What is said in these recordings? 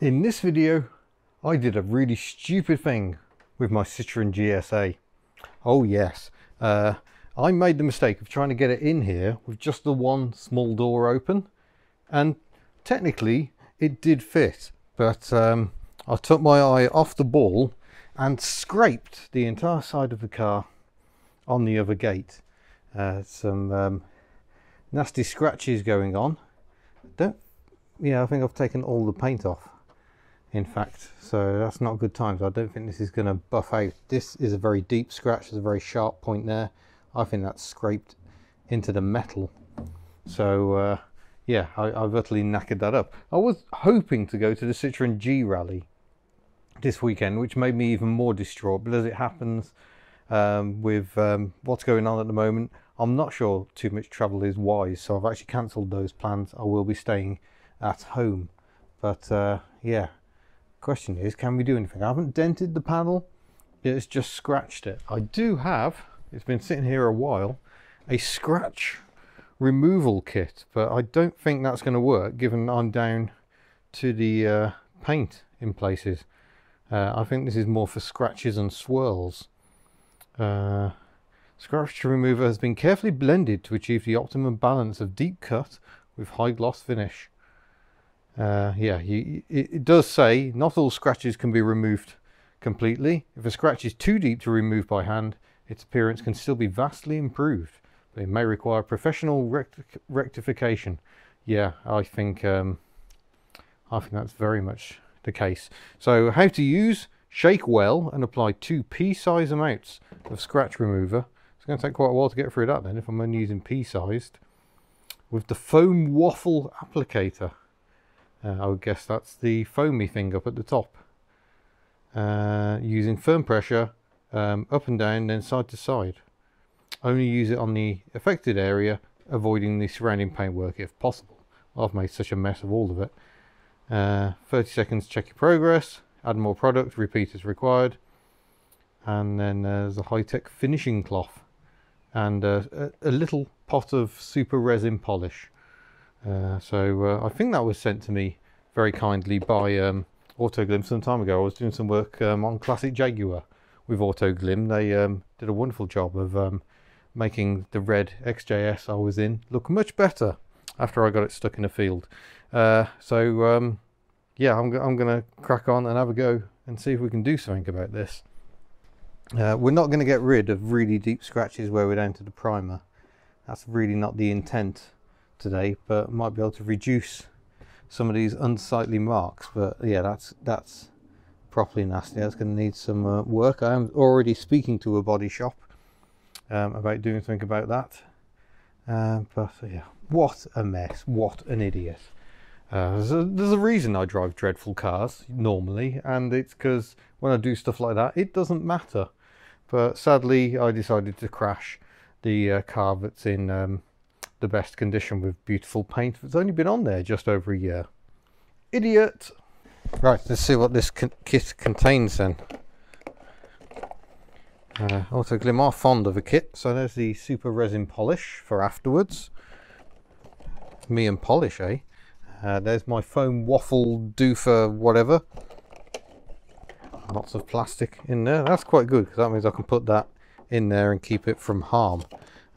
In this video, I did a really stupid thing with my Citroen GSA. Oh yes, I made the mistake of trying to get it in here with just the one small door open, and technically it did fit, but I took my eye off the ball and scraped the entire side of the car on the other gate. Some nasty scratches going on. I think I've taken all the paint off, in fact, so that's not good times. I don't think this is going to buff out. This is a very deep scratch. There's a very sharp point there. I think that's scraped into the metal. So yeah, I've utterly knackered that up. I was hoping to go to the Citroen G Rally this weekend, which made me even more distraught, but as it happens, with what's going on at the moment, I'm not sure too much travel is wise, so I've actually cancelled those plans. I will be staying at home. But yeah, question is, can we do anything? I haven't dented the panel, it's just scratched it. I do have, it's been sitting here a while, a scratch removal kit, but I don't think that's going to work given I'm down to the paint in places. I think this is more for scratches and swirls. Scratch remover has been carefully blended to achieve the optimum balance of deep cut with high gloss finish. Yeah, it does say not all scratches can be removed completely. If a scratch is too deep to remove by hand, its appearance can still be vastly improved, but it may require professional rectification. Yeah, I think that's very much the case. So how to use: shake well and apply 2 pea-sized amounts of scratch remover. It's going to take quite a while to get through that then if I'm only using pea-sized. With the foam waffle applicator. I would guess that's the foamy thing up at the top. Using firm pressure, up and down, then side to side. Only use it on the affected area, avoiding the surrounding paintwork if possible. I've made such a mess of all of it. 30 seconds, check your progress. Add more product, repeat as required. And then there's a high-tech finishing cloth and a little pot of super resin polish. So I think that was sent to me very kindly by Autoglym some time ago. I was doing some work on Classic Jaguar with Autoglym. They did a wonderful job of making the red XJS I was in look much better after I got it stuck in a field. So yeah, I'm going to crack on and have a go and see if we can do something about this. We're not going to get rid of really deep scratches where we're down to the primer. That's really not the intent today, but might be able to reduce some of these unsightly marks. But yeah, that's properly nasty. That's going to need some work. I am already speaking to a body shop about doing something about that. But yeah, what a mess, what an idiot. There's a reason I drive dreadful cars normally, and it's because when I do stuff like that, it doesn't matter. But sadly, I decided to crash the car that's in the best condition with beautiful paint that's only been on there just over a year. Idiot! Right, let's see what this kit contains then. Autoglym are fond of a kit, so there's the super resin polish for afterwards. Me and polish, eh? There's my foam waffle doofer whatever. Lots of plastic in there. That's quite good because that means I can put that in there and keep it from harm.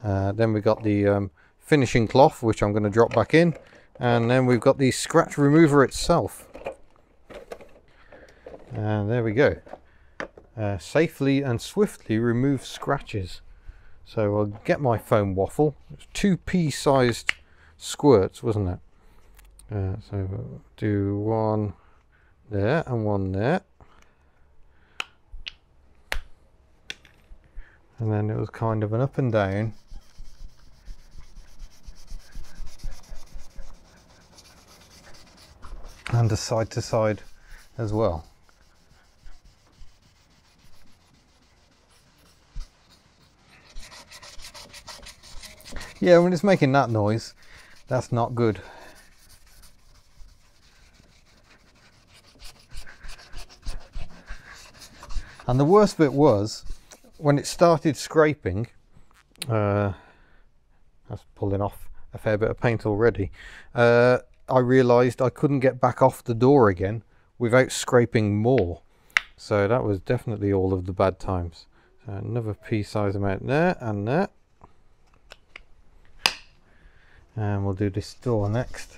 Then we got the finishing cloth, which I'm going to drop back in, and then we've got the scratch remover itself. And there we go. Safely and swiftly remove scratches. So I'll get my foam waffle. It's 2 pea-sized squirts, wasn't it? So we'll do one there and one there. And then it was kind of an up and down. And a side to side as well. Yeah, when it's making that noise, that's not good. And the worst bit was when it started scraping. That's pulling off a fair bit of paint already. I realised I couldn't get back off the door again without scraping more. So that was definitely all of the bad times. So another pea-size amount there and there. And we'll do this door next.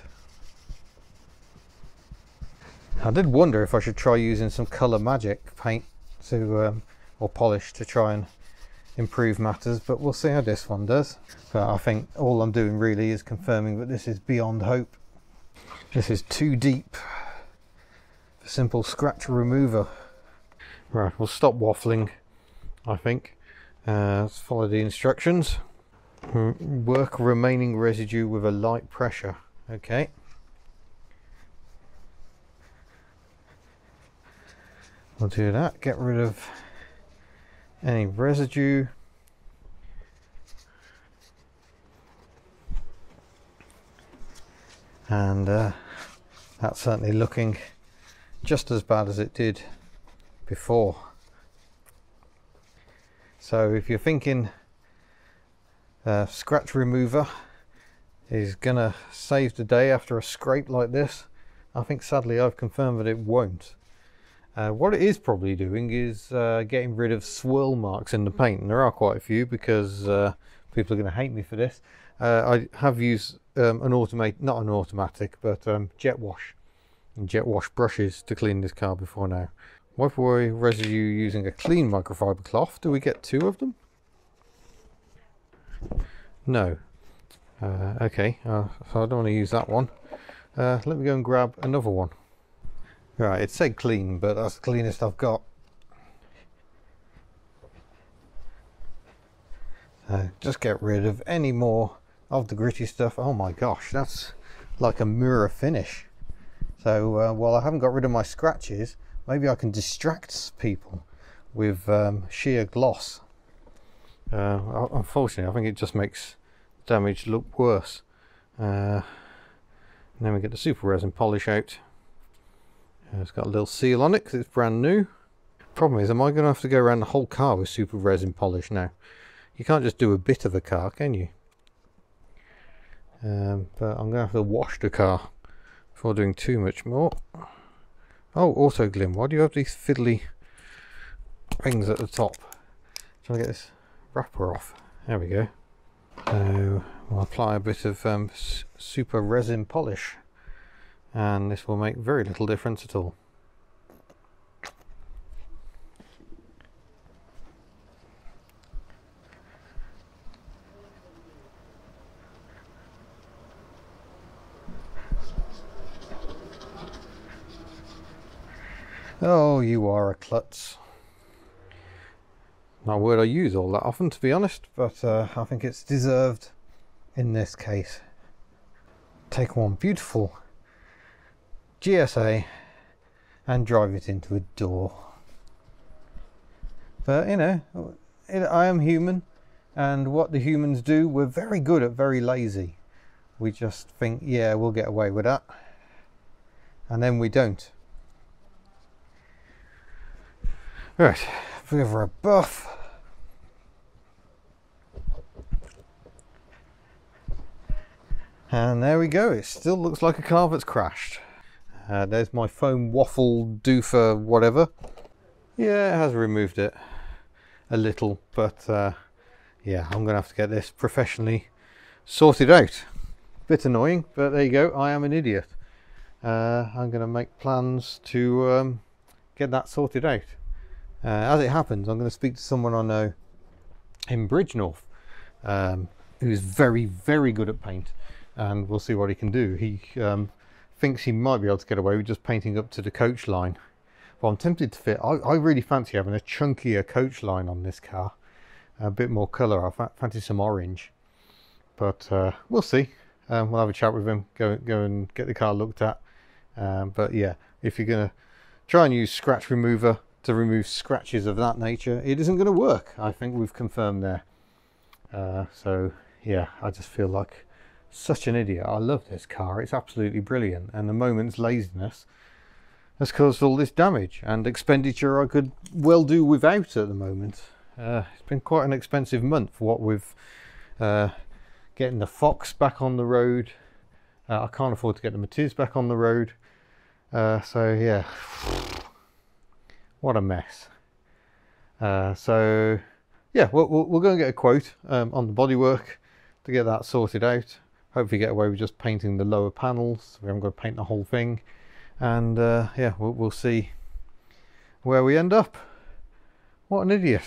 I did wonder if I should try using some Colour Magic paint to, or polish to try and improve matters, but we'll see how this one does. But I think all I'm doing really is confirming that this is beyond hope. This is too deep for simple scratch remover. Right, we'll stop waffling, I think. Let's follow the instructions. Work remaining residue with a light pressure. Okay. We'll do that. Get rid of any residue. And that's certainly looking just as bad as it did before. So if you're thinking scratch remover is gonna save the day after a scrape like this, I think sadly I've confirmed that it won't. What it is probably doing is getting rid of swirl marks in the paint, and there are quite a few because people are going to hate me for this. I have used not an automatic, but jet wash and jet wash brushes to clean this car before now. Wipe away residue using a clean microfiber cloth. Do we get 2 of them? No. Okay, so I don't want to use that one. Let me go and grab another one. Right, it said clean, but that's the cleanest I've got. Just get rid of any more of the gritty stuff. Oh my gosh, that's like a mirror finish. So while I haven't got rid of my scratches, maybe I can distract people with sheer gloss. Unfortunately, I think it just makes damage look worse. And then we get the super resin polish out. It's got a little seal on it because it's brand new. Problem is, am I going to have to go around the whole car with super resin polish now? You can't just do a bit of a car, can you? But I'm going to have to wash the car before doing too much more. Oh, Autoglym, why do you have these fiddly rings at the top? Trying to get this wrapper off. There we go. So we'll apply a bit of super resin polish, and this will make very little difference at all. Oh, you are a klutz. Not a word I use all that often, to be honest, but I think it's deserved in this case. Take one beautiful GSA and drive it into a door. But you know, I am human, and what the humans do, we're very good at very lazy. We just think, yeah, we'll get away with that, and then we don't. Right, give her a buff. And there we go, it still looks like a car that's crashed. There's my foam waffle doofer whatever. Yeah, it has removed it a little, but yeah, I'm gonna have to get this professionally sorted out. Bit annoying, but there you go, I am an idiot. I'm gonna make plans to get that sorted out. As it happens, I'm going to speak to someone I know in Bridgnorth who's very, very good at paint, and we'll see what he can do. He thinks he might be able to get away with just painting up to the coach line. Well, I'm tempted to fit. I really fancy having a chunkier coach line on this car, a bit more colour. I fancy some orange, but we'll see. We'll have a chat with him, go and get the car looked at. But yeah, if you're going to try and use scratch remover to remove scratches of that nature, it isn't going to work. I think we've confirmed there. So yeah, I just feel like such an idiot. I love this car, it's absolutely brilliant, and the moment's laziness has caused all this damage and expenditure I could well do without at the moment. It's been quite an expensive month, what with getting the Fox back on the road. I can't afford to get the Matiz back on the road. So yeah, what a mess. So yeah, we're going to get a quote on the bodywork to get that sorted out. Hopefully get away with just painting the lower panels. We haven't got to paint the whole thing. And yeah, we'll see where we end up. What an idiot.